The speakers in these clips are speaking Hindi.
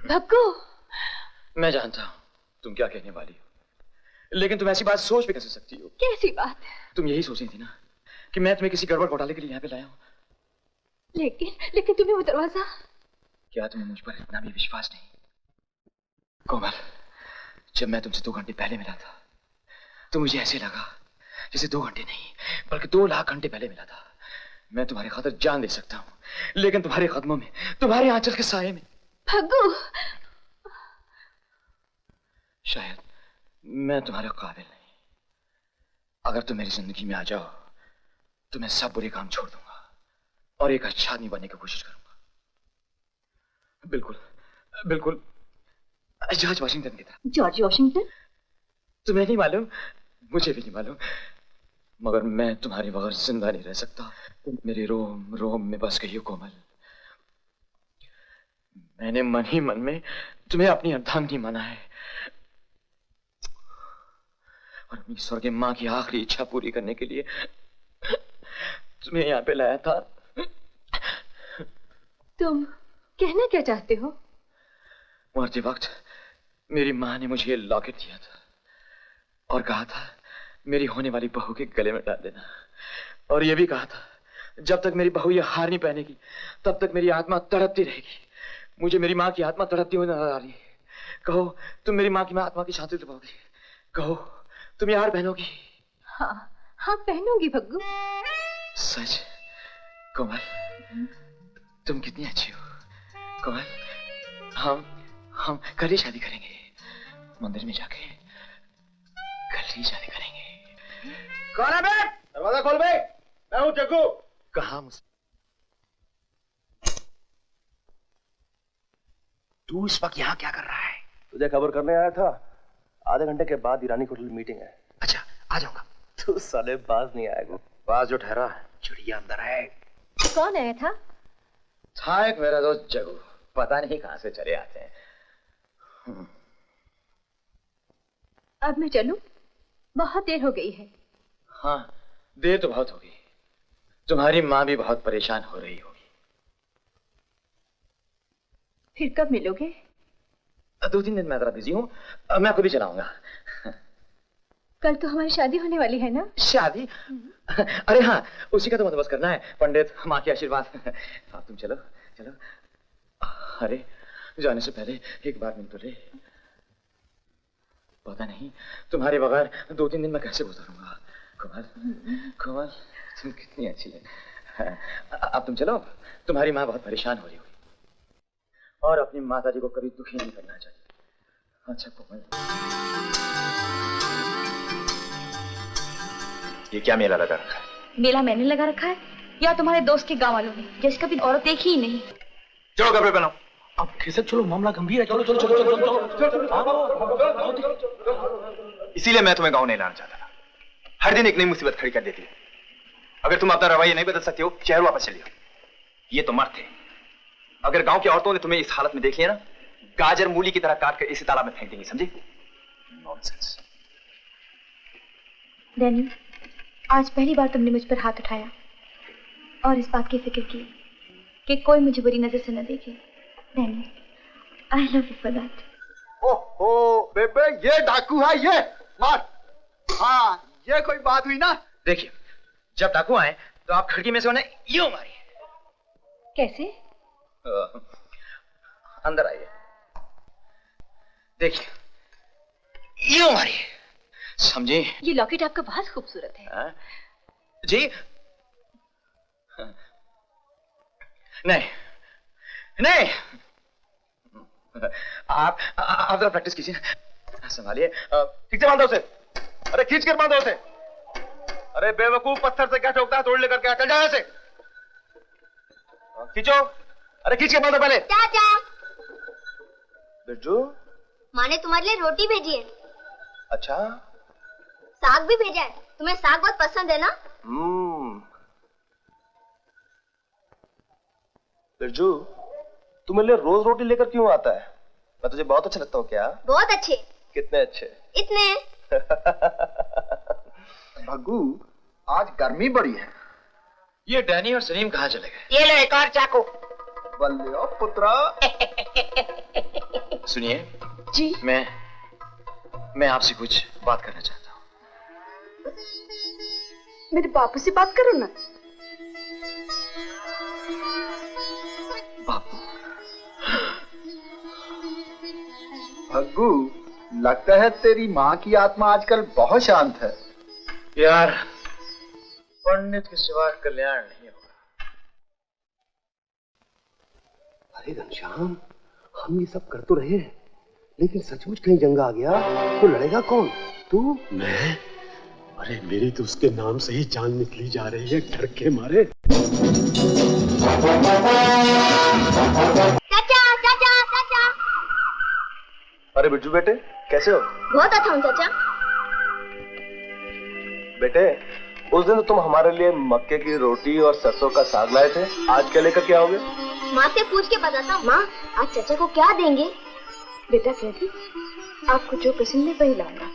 भक्कू, मैं जानता हूँ तुम क्या कहने वाली हो, लेकिन तुम ऐसी बात सोच भी कैसे सकती हो? कैसी बात? तुम यही सोच रही थी ना कि मैं तुम्हें किसी गड़बड़ घोटाले के लिए यहाँ पे लाया हूँ। लेकिन तुम्हें वो दरवाजा। क्या तुम्हें मुझ पर इतना भी विश्वास नहीं? कोमल, जब मैं तुमसे 2 घंटे पहले मिला था तो मुझे ऐसे लगा जैसे 2 घंटे नहीं बल्कि 2 लाख घंटे पहले मिला था। मैं तुम्हारी खातिर जान दे सकता हूँ, लेकिन तुम्हारे कदमों में, तुम्हारे आंचल के साये में। भग्गू, शायद मैं तुम्हारे काबिल नहीं। अगर तुम मेरी जिंदगी में आ जाओ तो मैं सब बुरे काम छोड़ दूंगा और एक अच्छा आदमी बनने की कोशिश करूंगा। बिल्कुल बिल्कुल जॉर्ज वॉशिंगटन की तरह। George Washington? तुम्हें नहीं मालूम, मुझे भी नहीं मालूम, मगर मैं तुम्हारे बगैर जिंदा नहीं रह सकता। तुम मेरे रोम रोम में बस गई हो कोमल। मैंने मन ही मन में तुम्हें अपनी अर्धांगिनी माना है और अपनी स्वर्गीय मां की आखिरी इच्छा पूरी करने के लिए तुम्हें यहाँ पे लाया था। तुम कहना क्या चाहते हो? मरते वक्त मेरी मां ने मुझे ये लॉकेट दिया था और कहा था मेरी होने वाली बहू के गले में डाल देना, और ये भी कहा था जब तक मेरी बहू ये हार नहीं पहनेगी तब तक मेरी आत्मा तड़पती रहेगी। मुझे मेरी माँ की आत्मा तड़पती हुई नजर आ रही है। कहो तुम मेरी माँ की आत्मा की शांति दिलाओगी? कहो तुम यार पहनोगी? हाँ हाँ पहनूंगी भग्गू। सच? कोमल तुम कितनी अच्छी हो कोमल। हम कल ही शादी करेंगे, मंदिर में जाके कल ही शादी करेंगे। कौन है बे? दरवाजा खोल बे। मैं हूँ जग्गू। कहाँ मुझसे? तू इस वक्त यहाँ क्या कर रहा है? तुझे खबर करने आया था। आधे घंटे के बाद ईरानी होटल में मीटिंग है। अच्छा आ जाऊंगा। तू साले बाज नहीं आएगा। बाज जो ठहरा चिड़िया अंदर है। कौन आया था? था एक मेरा दोस्त जग्गू, पता नहीं कहां से चले आते हैं। अब मैं चलूं? बहुत देर हो गई है। हाँ देर तो बहुत हो गई। तुम्हारी माँ भी बहुत परेशान हो रही होगी। फिर कब मिलोगे? 2-3 दिन मैं जरा बिजी हूँ, मैं खुद ही चलाऊंगा। कल तो हमारी शादी होने वाली है ना? शादी? अरे हाँ उसी का तो बंदोबस्त करना है, पंडित माँ के आशीर्वाद। हाँ तुम चलो चलो। अरे जाने से पहले एक बार मिल तो ले। पता नहीं तुम्हारे बगैर 2-3 दिन मैं कैसे गुजारूंगा। कोमल कोमल तुम कितनी अच्छी है। अब तुम चलो, तुम्हारी माँ बहुत परेशान हो रही होगी और अपनी माता जी को कभी दुखी नहीं करना चाहिए। अच्छा कोमल, ये क्या मेला लगा रखा है? मेला मैंने लगा रखा है या तुम्हारे दोस्त के गांव वालों ने, जिसका भी औरत देखी ही नहीं। चलो कपड़े पहनो। अब खिसक चलो, मामला गंभीर है। चलो चलो चलो चलो चलो चलो। इसीलिए मैं तुम्हें गांव नहीं लाना चाहता था। हर दिन एक नई मुसीबत खड़ी कर देती है। अगर तुम अपना रवैया नहीं बदल सकते हो शहर वापस चलिए। ये तो मर्द थे। अगर गांव की औरतों ने तुम्हें इस हालत में देख लिया ना, गाजर मूली की तरह काट कर इसी तालाब में फेंक देंगी, समझे? नॉनसेंस। डैनी, आज पहली बार तुमने मुझ पर हाथ उठाया और इस बात की फिक्र की कि कोई मुझे बुरी नजर से न देखे। Danny, I love you for that. ओहो बेबे, ये डाकू है, ये मार। हाँ ये कोई बात हुई ना। देखिए जब डाकू आए तो आप खिड़की में से उन्हें यूं मारिए। कैसे? अंदर आइए, देखिए यूं मारिए, समझे? ये लॉकेट आपका बहुत खूबसूरत है। जी नहीं नहीं, आप जरा प्रैक्टिस कीजिए, संभालिए। ठीक से बांधो उसे। अरे खींच कर बांधो उसे। अरे बेवकूफ, पत्थर से क्या ठोकता है, तोड़ लेकर क्या, चल जाए ऐसे। खींचो, अरे खींच के बांधो पहले। चाचा, बिरजू, माँ ने तुम्हारे लिए रोटी भेजी है। अच्छा, साग भी भेजा है। तुम्हें साग बहुत पसंद है ना? बिरजू, तू मेरे लिए रोज रोटी लेकर क्यों आता है? मैं तुझे बहुत अच्छा लगता हूँ क्या? बहुत अच्छे। कितने अच्छे? इतने। भग्गू, आज गर्मी बड़ी है। ये डैनी और सलीम कहाँ चले गए? ये लो एक और चाकू। बल्ले ओ पुत्रा। सुनिए जी। मैं आपसे कुछ बात करना चाहता हूँ। मेरे बापू से बात करो ना। बापू? भग्गू, लगता है तेरी माँ की आत्मा आजकल बहुत शांत है। यार, पंडित के सिवा कल्याण नहीं होगा। अरे घनश्याम, हम ये सब कर तो रहे हैं, लेकिन सचमुच कहीं जंग आ गया तो लड़ेगा कौन? तू? मैं? अरे मेरी तो उसके नाम से ही जान निकली जा रही है, डर के मारे। चाचा चाचा चाचा। अरे बिट्टू बेटे, कैसे हो? बहुत अच्छा हूँ चाचा। बेटे, उस दिन तो तुम हमारे लिए मक्के की रोटी और सरसों का साग लाए थे, आज क्या लेकर के आओगे? माँ से पूछ के बताता हूँ। माँ, आज चाचा को क्या देंगे? बेटा कहती, आपको जो पसंद है वही लाऊंगा।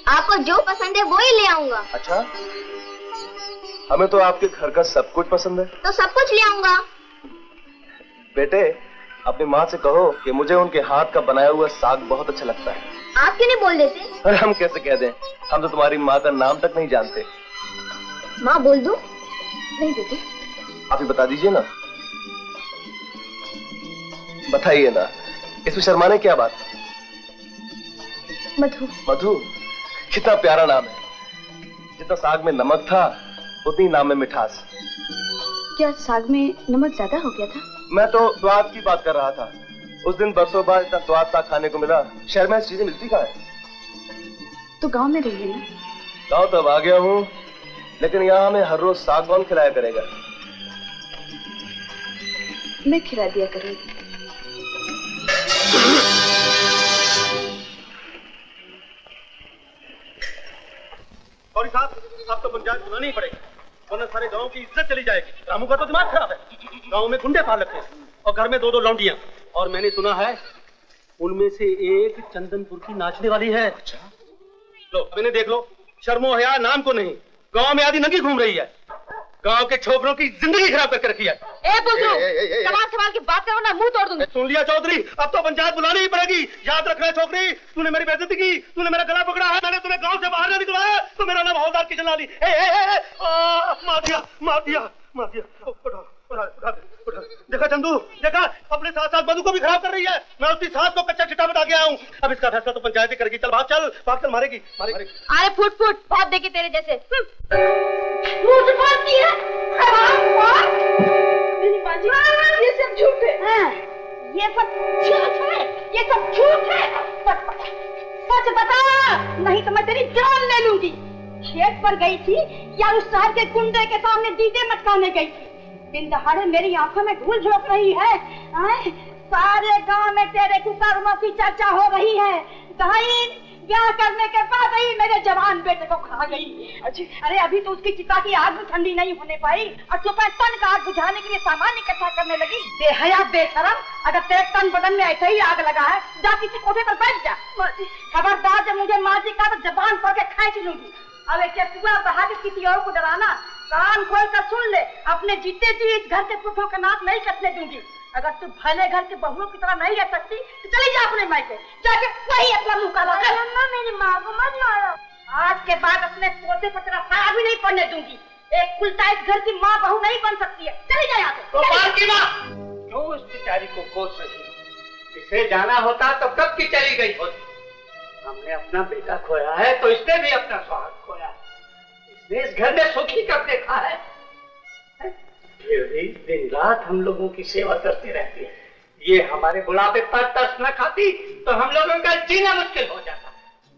आपको जो पसंद है वो ही ले आऊंगा। अच्छा, हमें तो आपके घर का सब कुछ पसंद है। तो सब कुछ ले आऊंगा। बेटे, अपनी माँ से कहो कि मुझे उनके हाथ का बनाया हुआ साग बहुत अच्छा लगता है। आप क्यों नहीं बोल देते? अरे हम कैसे कह दें, हम तो तुम्हारी माँ का नाम तक नहीं जानते। माँ बोल दूं? नहीं बेटे, आप ही बता दीजिए ना। बताइए ना, इसमें शर्माने क्या बात? मधु। मधु, कितना प्यारा नाम है। जितना साग में नमक था उतनी नाम में मिठास। क्या साग में नमक ज्यादा हो गया था? मैं तो स्वाद की बात कर रहा था। उस दिन बरसों बाद इतना स्वाद साग खाने को मिला। शहर में ऐसी चीजें मिलती कहाँ है? तो गांव में रहिए ना। गाँव तब आ गया हूँ, लेकिन यहाँ हमें हर रोज साग कौन खिलाया करेगा? मैं खिला दिया करूंगी। और साहब, आप तो पंचायत बुलानी ही पड़ेगी, वरना सारे गांव की इज्जत चली जाएगी। रामू का तो दिमाग खराब है। गांव में गुंडे पाल रखे हैं और घर में 2-2 लौंडियां। और मैंने सुना है उनमें से एक चंदनपुर की नाचने वाली है। अच्छा, लो मैंने देख लो, शर्मो हया नाम को नहीं, गांव में आधी नंगी घूम रही है। गांव के छोकरों की जिंदगी खराब करके रखी है। ए बुजुर्ग, सवाल की बात करो ना, मुंह तोड़ दूंगी। सुन लिया चौधरी, अब तो पंचायत बुलानी ही पड़ेगी। याद रखना छोकरी, तूने मेरी बेइज्जती की, तूने मेरा गला पकड़ा है, मैंने तुम्हें गांव से बाहर नहीं निकलवाया तो मेरा नाम हवलदार किशन लाली। मार दिया मार दिया मार दिया। उठा, उठा, उठा, उठा। देखा चंदू, देखा, अपने साथ साथ मधु को भी खराब कर रही है। मैं उसकी सास को कच्चा चिट्टा बता के आया हूँ। अब इसका फैसला तो पंचायत ही करेगी। चल भाग, चल भाग, चल, मारेगी मारेगी। अरे फुट फुट, बहुत देखी तेरे जैसे। मुझे मारती है। मेरी माँ जी, ये सब झूठ है। ये सब झूठ है, ये सब झूठ है। सच बता, नहीं तो मैं तेरी जान ले लूंगी। खेत पर गई थी या उस शहर के गुंडे के सामने डीजे मचकाने गई थी? दिन दहाड़े मेरी आंखों में धूल झोंक रही है। सारे गांव में तेरे कुकर्मों की चर्चा हो रही है। बहन ब्याह करने के बाद ही मेरे जवान बेटे को खा गई। अरे अभी तो उसकी चिता की आग भी ठंडी नहीं होने पाई और सुबह तन का आग बुझाने के लिए सामान इकट्ठा करने लगी। बेहया बेशरम, अगर तेरे तन बदन में ऐसे ही आग लगा है, जा किसी कोठे पर बैठ जा। खबरदार जब मुझे माजी का तो जबान पकड़ के खींच लूंगी। अब एक चुआ बहा के किसी और को डराना, कान खोल कर सुन ले, अपने जीते जी इस घर के पुरुषों का नाक नहीं कटने दूंगी। अगर तू भले घर के बहुओं की तरह नहीं रह सकती तो चली जा अपने मायके, जाके वही अपना मुंह काला कर। मम्मा मेरी माँ को मत मारो। आज के बाद अपने पोते पर तेरा साया भी नहीं पड़ने दूंगी। एक कुलटा इस घर की माँ बहू नहीं बन सकती है। चली जा यहाँ से। क्यों उस बेचारी को कोस रही हो? इसे जाना होता तो कब की चली गई होती। हमने अपना बेटा खोया है तो इसने भी अपना स्वागत खोया। इसने इस घर में सुखी कब देखा है? फिर भी दिन रात हम लोगों की सेवा करती रहती है। ये हमारे बुढ़ापे पर तरस न खाती तो हम लोगों का जीना मुश्किल हो जाता।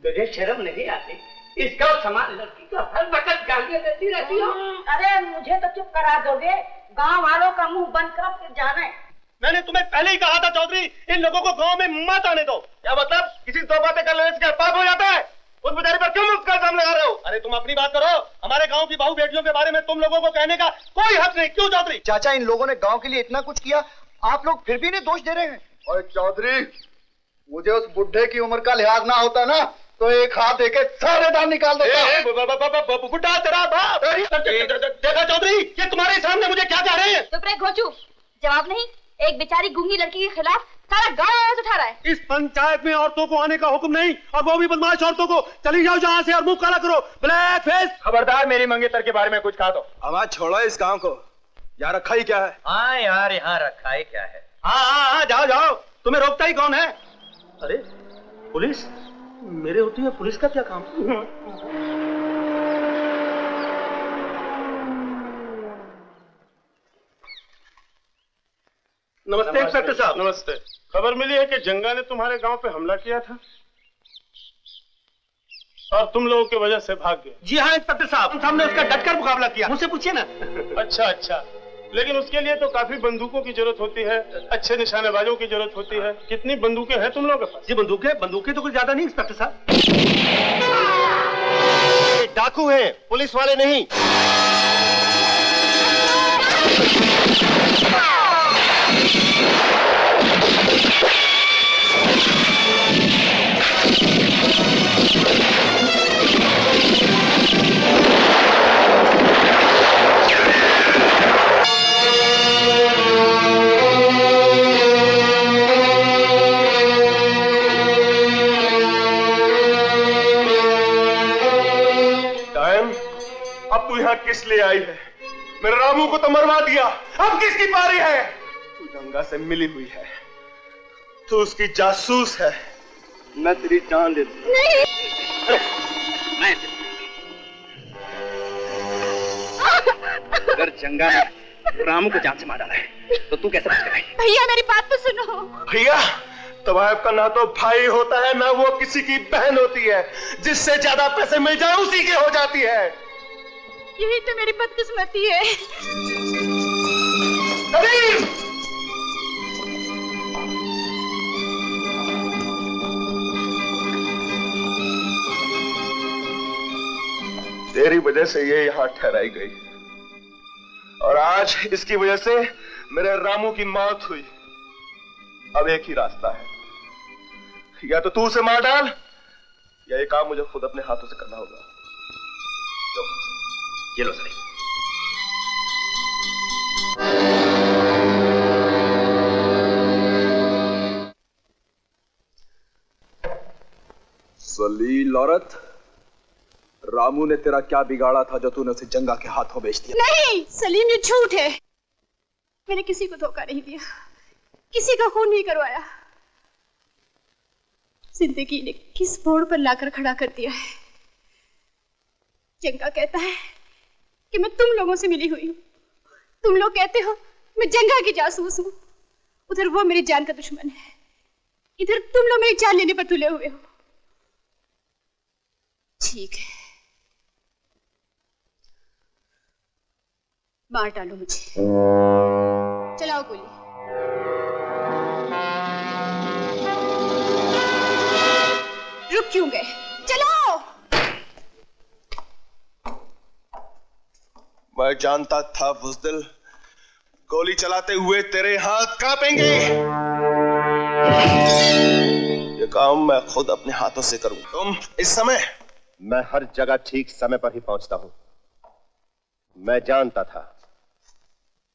तुझे शर्म नहीं आती? इस गौ समान लड़की का हर वक्त गालियां देती रहती हो। अरे मुझे तो चुप करा दोगे? गांव वालों का मुंह बंद करो फिर जाने। मैंने तुम्हें पहले ही कहा था चौधरी, इन लोगों को गांव में मत आने दो। क्या मतलब? किसी दो बातें कर लेने से क्या पाप हो जाता है? उस बेचारे पर क्यों मुफ्त का इल्जाम लगा रहे हो? अरे तुम अपनी बात करो, हमारे गांव की बहू बेटियों के बारे में तुम लोगों को कहने का कोई हक नहीं। क्यों चौधरी? चाचा, इन लोगों ने गांव के लिए इतना कुछ किया, आप लोग फिर भी इन्हें दोष दे रहे हैं। और चौधरी, मुझे उस बुढ़े की उम्र का लिहाज ना होता ना तो एक हाथ देके सारे दांत निकाल देता। बुढ़ा तेरा बाप। देखा चौधरी, ये तुम्हारे सामने मुझे क्या कह रहे हैं? चुप रहे घोचू, जवाब नहीं। एक बेचारी गूंगी लड़की के खिलाफ सारा गांव आवाज उठा रहा है। इस पंचायत में औरतों को आने का हुक्म नहीं, और वो भी बदमाश औरतों को। चली जाओ जहाँ से और मुंह काला करो, ब्लैक फेस। खबरदार मेरी मंगेतर के बारे में कुछ कहा तो। आवाज छोड़ो इस गांव को। यहाँ रखा ही क्या है? हाँ यार, यहाँ रखा ही क्या है। हाँ, जाओ जाओ, तुम्हें रोकता ही कौन है? अरे पुलिस, मेरे होती है पुलिस का क्या काम? नमस्ते इंस्पेक्टर साहब। नमस्ते। खबर मिली है कि जंगा ने तुम्हारे गांव पे हमला किया था और तुम लोगों की वजह से भाग गए। जी हाँ इंस्पेक्टर साहब, हमने उसका डटकर मुकाबला किया। मुझसे पूछिए ना। अच्छा, लेकिन उसके लिए तो काफी बंदूकों की जरूरत होती है, अच्छे निशानेबाजों की जरूरत होती है। कितनी बंदूकें हैं तुम लोगों के पास? जी बंदूकें तो कुछ ज्यादा नहीं इंस्पेक्टर साहब। ये डाकू हैं, पुलिस वाले नहीं। अब तू यहाँ किस लिए आई है? मेरे रामू को तो मरवा दिया, अब किसकी पारी है? तू जंगा से मिली हुई है, तू उसकी जासूस है। मैं तेरी जान ले दूं। नहीं। मैं अगर जंगा ने रामू को जान से मार डाला है तो तू कैसे बच गई? भैया मेरी बात तो सुनो। भैया, तवायफ का ना तो भाई होता है ना वो किसी की बहन होती है। जिससे ज्यादा पैसे मिल जाए उसी के हो जाती है। यही तो मेरी बदकिस्मती है। करीम! तेरी वजह से ये यहाँ ठहराई गई और आज इसकी वजह से मेरे रामू की मौत हुई। अब एक ही रास्ता है, या तो तू उसे मार डाल या ये काम मुझे खुद अपने हाथों से करना होगा। ये लो सली। जलील औरत, रामू ने तेरा क्या बिगाड़ा था जो तूने उसे जंगा के हाथों बेच दिया? नहीं सलीम, ये झूठ है। मैंने किसी को धोखा नहीं दिया, किसी का खून नहीं करवाया। जिंदगी ने किस मोड़ पर लाकर खड़ा कर दिया है। जंगा कहता है कि मैं तुम लोगों से मिली हुई हूं, तुम लोग कहते हो मैं जंगा की जासूस हूं। उधर वो मेरी जान का दुश्मन है, इधर तुम लोग मेरी जान लेने पर तुले हुए हो। ठीक है, मार डालो मुझे। चलाओ गोली। रुक क्यों गए? चलो। मैं जानता था बुज़दिल, गोली चलाते हुए तेरे हाथ कांपेंगे। ये काम मैं खुद अपने हाथों से करूं। तुम इस समय? मैं हर जगह ठीक समय पर ही पहुंचता हूं। मैं जानता था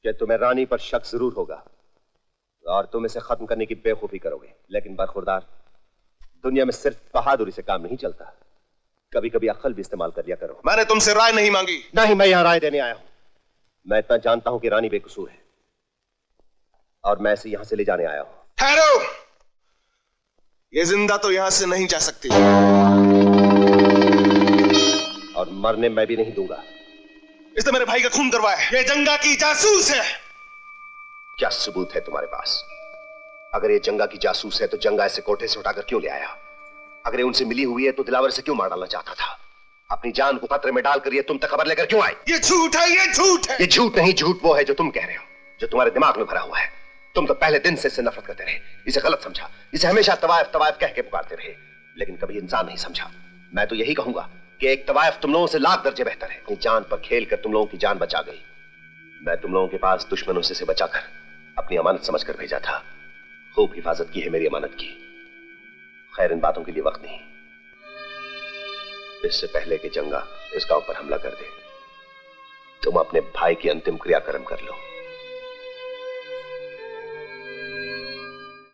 कि तुम्हें रानी पर शक जरूर होगा और तुम इसे खत्म करने की बेवकूफी करोगे, लेकिन बरखुरदार, दुनिया में सिर्फ बहादुरी से काम नहीं चलता, कभी कभी अक्ल भी इस्तेमाल कर लिया करो। मैंने तुमसे राय नहीं मांगी। नहीं, मैं यहां राय देने आया हूं। मैं इतना जानता हूं कि रानी बेकसूर है और मैं इसे यहां से ले जाने आया हूं। ठहरो, ये जिंदा तो यहां से नहीं जा सकती और मरने मैं भी नहीं दूंगा। इसने मेरे भाई का खून करवाया है। ये जंगा की जासूस है। क्या सबूत है तुम्हारे पास? अगर ये जंगा की जासूस है तो जंगा इसे कोठे से उठाकर क्यों ले आया? अगर ये उनसे मिली हुई है तो दिलावर से क्यों मार डालना चाहता था? अपनी जान को खतरे में डालकर ये तुम तक खबर लेकर क्यों आई? ये झूठ है, ये झूठ है। ये झूठ नहीं, झूठ वो है जो तुम कह रहे हो, जो तुम्हारे दिमाग में भरा हुआ है। तुम तो पहले दिन से इससे नफरत करते रहे, इसे गलत समझा, इसे हमेशा तवायफ तवायफ कह के पुकारते रहे, लेकिन कभी इंसान नहीं समझा। मैं तो यही कहूंगा कि एक तवायफ तुम लोगों से लाख दर्जे बेहतर है। अपनी जान पर खेल कर तुम लोगों की जान बचा गई। मैं तुम लोगों के पास दुश्मनों से बचाकर अपनी अमानत समझकर भेजा था। खूब हिफाजत की है मेरी अमानत की। खैर, इन बातों के लिए वक्त नहीं। इससे पहले कि जंगा इस गांव पर हमला कर दे, तुम अपने भाई की अंतिम क्रियाक्रम कर लो।